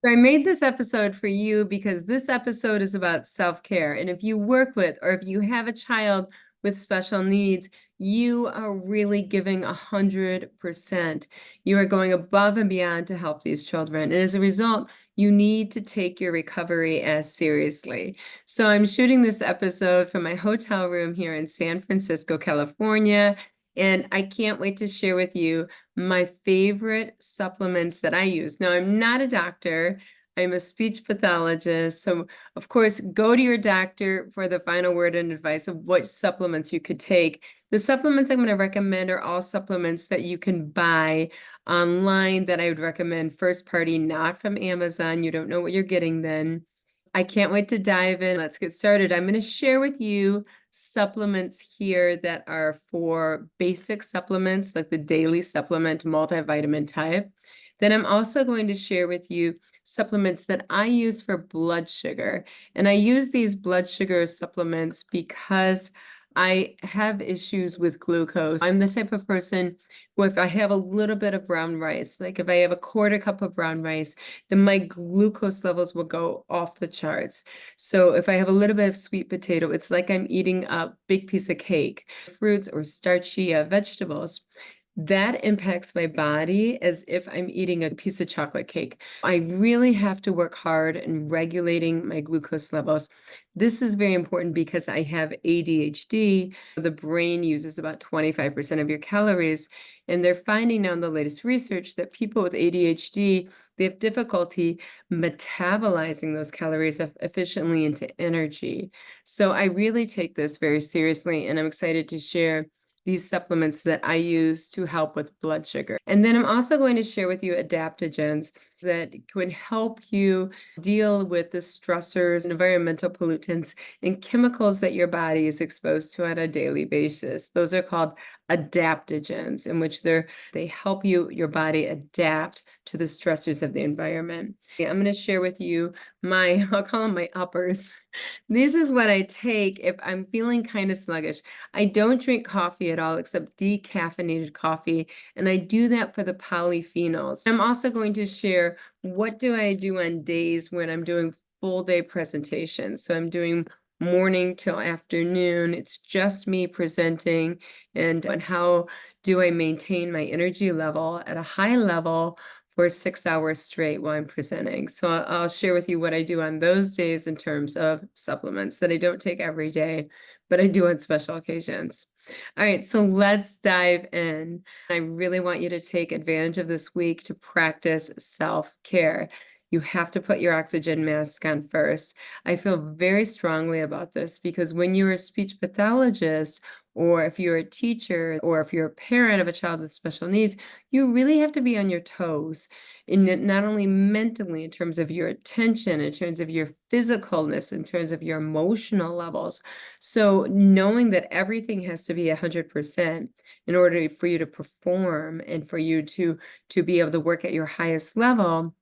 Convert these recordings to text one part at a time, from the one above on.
So I made this episode for you because this episode is about self-care. And if you work with or if you have a child with special needs, you are really giving 100%. You are going above and beyond to help these children. And as a result, you need to take your recovery as seriously. So I'm shooting this episode from my hotel room here in San Francisco, California. And I can't wait to share with you my favorite supplements that I use. Now, I'm not a doctor. I'm a speech pathologist. So, of course, go to your doctor for the final word and advice of what supplements you could take. The supplements I'm going to recommend are all supplements that you can buy online that I would recommend first party, not from Amazon. You don't know what you're getting then. I can't wait to dive in. Let's get started. I'm going to share with you supplements here that are for basic supplements, like the daily supplement multivitamin type. Then I'm also going to share with you supplements that I use for blood sugar. And I use these blood sugar supplements because I have issues with glucose. I'm the type of person who, if I have a little bit of brown rice, like if I have a quarter cup of brown rice, then my glucose levels will go off the charts. So if I have a little bit of sweet potato, it's like I'm eating a big piece of cake. Fruits or starchy vegetables, that impacts my body as if I'm eating a piece of chocolate cake. I really have to work hard in regulating my glucose levels. This is very important because I have ADHD. The brain uses about 25% of your calories. And they're finding now in the latest research that people with ADHD, they have difficulty metabolizing those calories efficiently into energy. So I really take this very seriously, and I'm excited to share these supplements that I use to help with blood sugar. And then I'm also going to share with you adaptogens that can help you deal with the stressors, environmental pollutants, and chemicals that your body is exposed to on a daily basis. Those are called adaptogens, in which they help your body adapt to the stressors of the environment. I'm going to share with you I'll call them my uppers. This is what I take if I'm feeling kind of sluggish. I don't drink coffee at all except decaffeinated coffee, and I do that for the polyphenols. I'm also going to share what do I do on days when I'm doing full day presentations. So I'm doing morning till afternoon. It's just me presenting, and how do I maintain my energy level at a high level for 6 hours straight while I'm presenting. So I'll share with you what I do on those days in terms of supplements that I don't take every day, but I do on special occasions. All right, so let's dive in. I really want you to take advantage of this week to practice self-care. You have to put your oxygen mask on first. I feel very strongly about this because when you're a speech pathologist, or if you're a teacher, or if you're a parent of a child with special needs, you really have to be on your toes, not only mentally in terms of your attention, in terms of your physicalness, in terms of your emotional levels. So knowing that everything has to be 100% in order for you to perform and for you to be able to work at your highest level,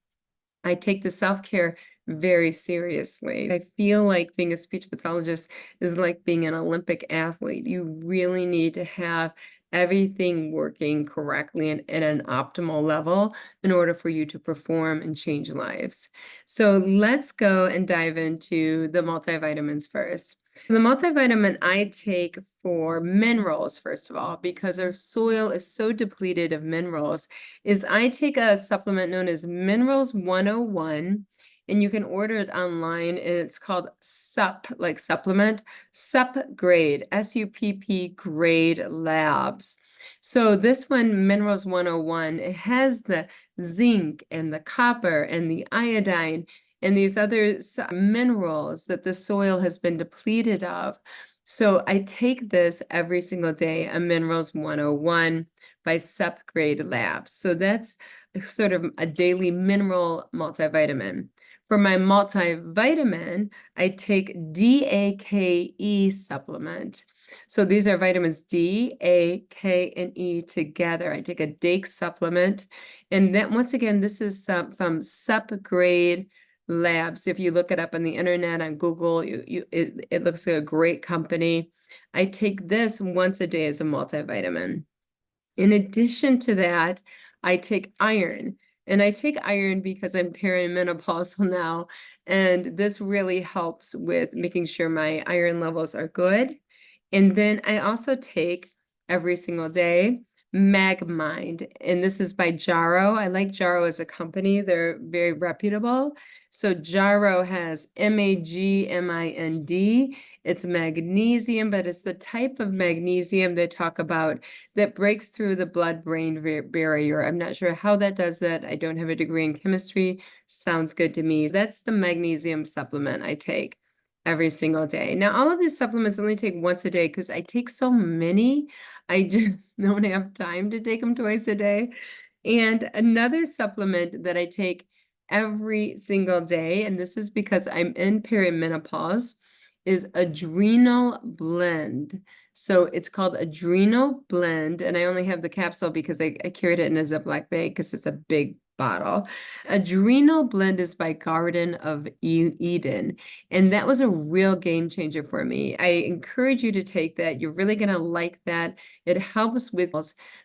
I take the self-care very seriously. I feel like being a speech pathologist is like being an Olympic athlete. You really need to have everything working correctly and at an optimal level in order for you to perform and change lives. So let's go and dive into the multivitamins first. The multivitamin I take for minerals, first of all, because our soil is so depleted of minerals, is I take a supplement known as Minerals 101, and you can order it online, and it's called SUP, like supplement, SUP grade, SUPP grade labs. So this one, Minerals 101, it has the zinc and the copper and the iodine and these other minerals that the soil has been depleted of. So I take this every single day, a Minerals 101 by SUP Grade Labs. So that's sort of a daily mineral multivitamin. For my multivitamin, I take DAKE supplement. So these are vitamins D, A, K, and E together. I take a DAKE supplement. And then once again, this is from SUP Grade Labs. If you look it up on the internet, on Google, it looks like a great company. I take this once a day as a multivitamin. In addition to that, I take iron. And I take iron because I'm perimenopausal now, and this really helps with making sure my iron levels are good. And then I also take every single day Magmind, and this is by Jarrow. I like Jarrow as a company. They're very reputable. So Jarrow has Magmind. It's magnesium, but it's the type of magnesium they talk about that breaks through the blood-brain barrier. I'm not sure how that does that. I don't have a degree in chemistry. Sounds good to me. That's the magnesium supplement I take every single day. Now, all of these supplements only take once a day because I take so many. I just don't have time to take them twice a day. And another supplement that I take every single day, and this is because I'm in perimenopause, is Adrenal Blend. So it's called Adrenal Blend, and I only have the capsule because I carried it in a Ziploc bag because it's a big bottle. Adrenal Blend is by Garden of Eden, and that was a real game changer for me. I encourage you to take that. You're really going to like that. It helps with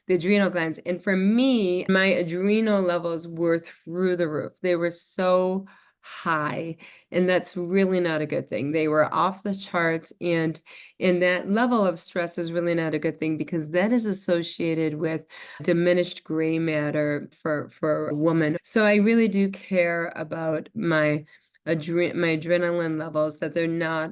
the adrenal glands. And for me, my adrenal levels were through the roof. They were so high, and that's really not a good thing. They were off the charts, and that level of stress is really not a good thing because that is associated with diminished gray matter for a woman. So I really do care about my adrenaline levels, that they're not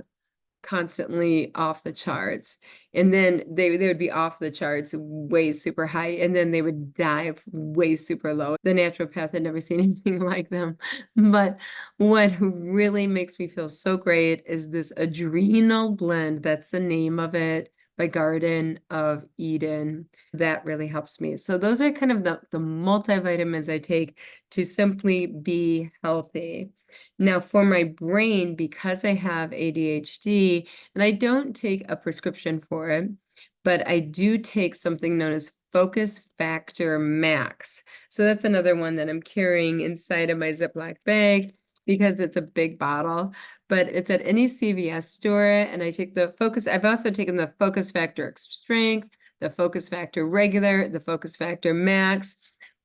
constantly off the charts. And then they would be off the charts way super high, and then they would dive way super low. The naturopath had never seen anything like them. But what really makes me feel so great is this Adrenal Blend. That's the name of it, by Garden of Eden. That really helps me. So those are kind of the multivitamins I take to simply be healthy. Now, for my brain, because I have ADHD, and I don't take a prescription for it, but I do take something known as Focus Factor Max. So that's another one that I'm carrying inside of my Ziploc bag because it's a big bottle, but it's at any CVS store. And I take the Focus, I've also taken the Focus Factor Extra Strength, the Focus Factor Regular, the Focus Factor Max.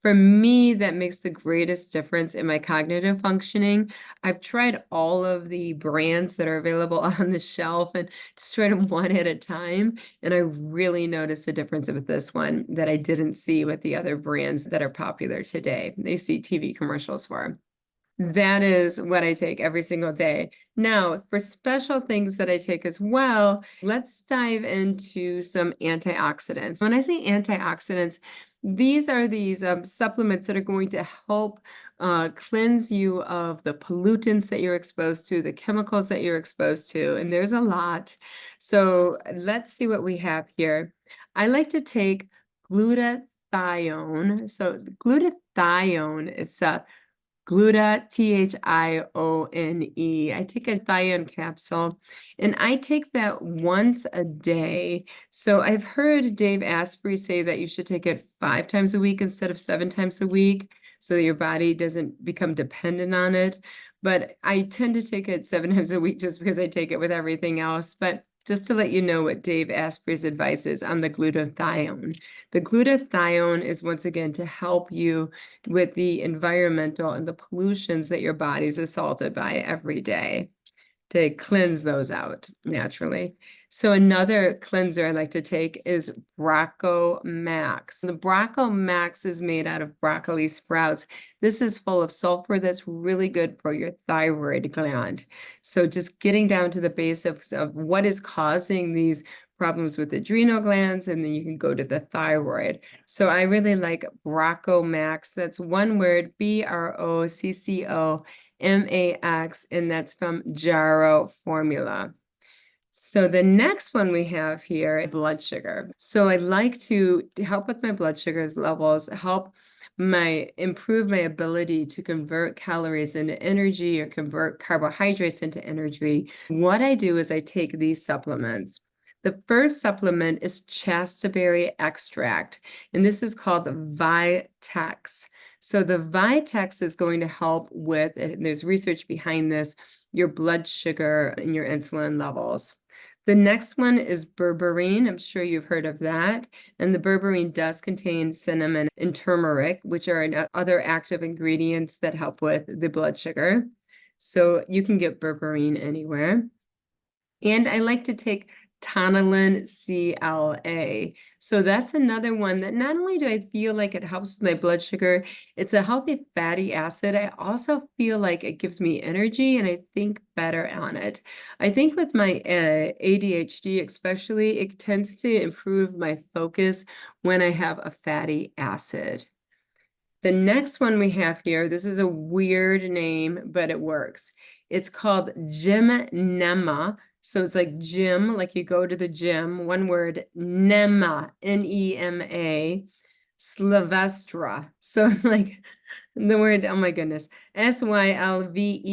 For me, that makes the greatest difference in my cognitive functioning. I've tried all of the brands that are available on the shelf and just tried them one at a time. And I really noticed a difference with this one that I didn't see with the other brands that are popular today. They see TV commercials for. That is what I take every single day. Now, for special things that I take as well, let's dive into some antioxidants. When I say antioxidants, these are these supplements that are going to help cleanse you of the pollutants that you're exposed to, the chemicals that you're exposed to, and there's a lot. So let's see what we have here. I like to take glutathione. So glutathione is Thione. I take a thione capsule, and I take that once a day. So I've heard Dave Asprey say that you should take it 5 times a week instead of 7 times a week, so that your body doesn't become dependent on it. But I tend to take it 7 times a week just because I take it with everything else. But just to let you know what Dave Asprey's advice is on the glutathione. The glutathione is, once again, to help you with the environmental and the pollutions that your body's assaulted by every day, to cleanse those out naturally. So another cleanser I like to take is Brocco Max. The Brocco Max is made out of broccoli sprouts. This is full of sulfur that's really good for your thyroid gland. So just getting down to the basics of what is causing these problems with adrenal glands, and then you can go to the thyroid. So I really like Brocco Max. That's one word, BROCCOMAX, and that's from Jarrow Formula. So the next one we have here, blood sugar. So I like to help with my blood sugar levels, help improve my ability to convert calories into energy or convert carbohydrates into energy. What I do is I take these supplements. The first supplement is chasteberry extract, and this is called Vitex. So the Vitex is going to help with, and there's research behind this, your blood sugar and your insulin levels. The next one is berberine. I'm sure you've heard of that. And the berberine does contain cinnamon and turmeric, which are other active ingredients that help with the blood sugar. So you can get berberine anywhere. And I like to take Tonalin CLA. So that's another one that not only do I feel like it helps with my blood sugar, it's a healthy fatty acid. I also feel like it gives me energy and I think better on it. I think with my ADHD especially, it tends to improve my focus when I have a fatty acid. The next one we have here, this is a weird name, but it works. It's called Gymnema. So it's like gym, like you go to the gym, one word, Nema, Nema, Sylvestra. So it's like the word, oh my goodness, Sylvestre.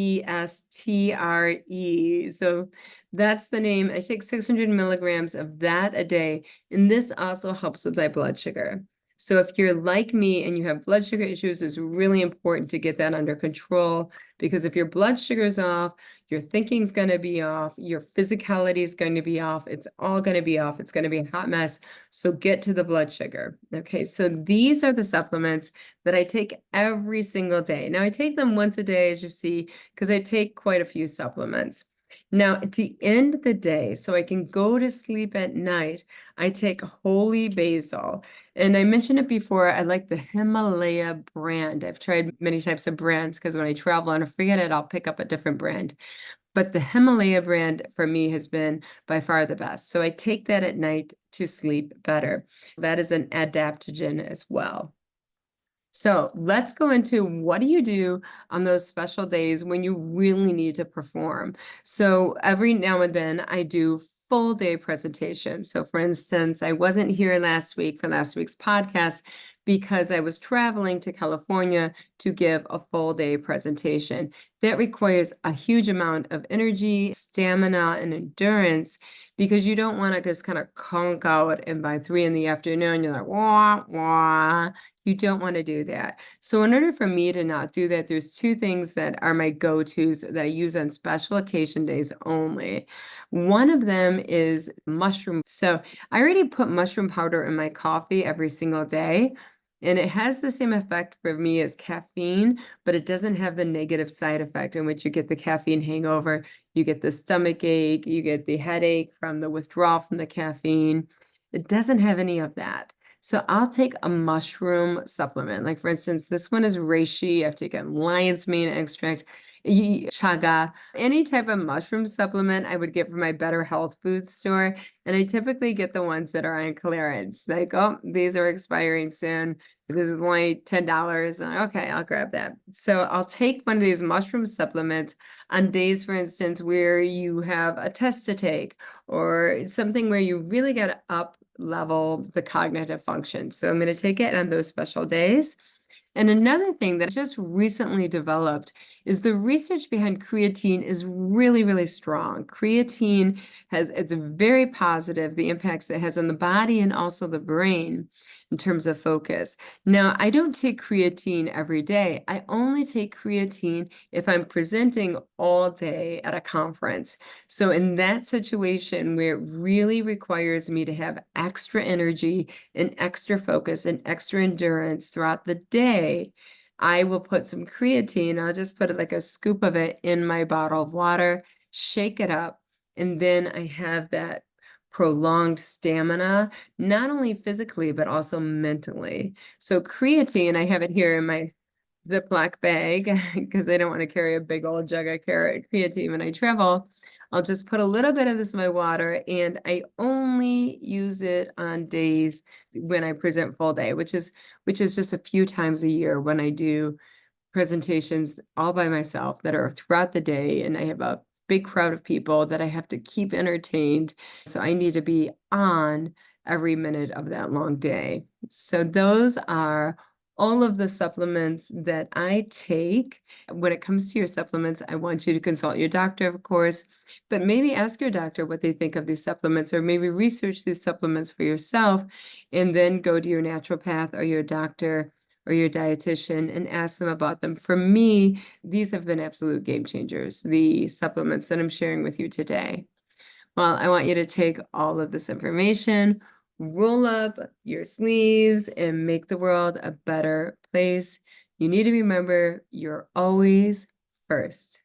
So that's the name. I take 600 milligrams of that a day, and this also helps with my blood sugar. So if you're like me and you have blood sugar issues, it's really important to get that under control, because if your blood sugar is off, your thinking's going to be off, your physicality is going to be off, it's all going to be off, it's going to be a hot mess. So get to the blood sugar. Okay, so these are the supplements that I take every single day. Now I take them once a day, as you see, because I take quite a few supplements. Now, at the end of the day, so I can go to sleep at night, I take holy basil. And I mentioned it before, I like the Himalaya brand. I've tried many types of brands because when I travel and I forget it, I'll pick up a different brand. But the Himalaya brand for me has been by far the best. So I take that at night to sleep better. That is an adaptogen as well. So let's go into what do you do on those special days when you really need to perform. So every now and then I do full day presentations. So for instance, I wasn't here last week for last week's podcast because I was traveling to California to give a full day presentation. That requires a huge amount of energy, stamina, and endurance, because you don't want to just kind of conk out and by 3 in the afternoon, you're like, wah, wah. You don't want to do that. So in order for me to not do that, there's two things that are my go-tos that I use on special occasion days only. One of them is mushroom. So I already put mushroom powder in my coffee every single day. And it has the same effect for me as caffeine, but it doesn't have the negative side effect in which you get the caffeine hangover, you get the stomach ache, you get the headache from the withdrawal from the caffeine. It doesn't have any of that. So I'll take a mushroom supplement. Like for instance, this one is reishi. I've taken lion's mane extract, chaga, any type of mushroom supplement I would get from my Better Health food store. And I typically get the ones that are on clearance. Like, oh, these are expiring soon. This is only $10. And okay, I'll grab that. So I'll take one of these mushroom supplements on days, for instance, where you have a test to take or something where you really got to up level the cognitive function. So I'm going to take it on those special days. And another thing that I just recently developed is the research behind creatine is really, really strong. Creatine it's very positive, the impacts it has on the body and also the brain in terms of focus. Now, I don't take creatine every day. I only take creatine if I'm presenting all day at a conference. So in that situation where it really requires me to have extra energy and extra focus and extra endurance throughout the day, I will put some creatine. I'll just put like a scoop of it in my bottle of water, shake it up, and then I have that prolonged stamina, not only physically, but also mentally. So creatine, I have it here in my Ziploc bag because I don't want to carry a big old jug of creatine when I travel. I'll just put a little bit of this in my water, and I only use it on days when I present full day, which is just a few times a year when I do presentations all by myself that are throughout the day, and I have a big crowd of people that I have to keep entertained. So I need to be on every minute of that long day. So those are all of the supplements that I take. When it comes to your supplements, I want you to consult your doctor, of course, but maybe ask your doctor what they think of these supplements, or maybe research these supplements for yourself, and then go to your naturopath or your doctor or your dietitian and ask them about them. For me, these have been absolute game changers, the supplements that I'm sharing with you today. Well, I want you to take all of this information, roll up your sleeves, and make the world a better place. You need to remember you're always first.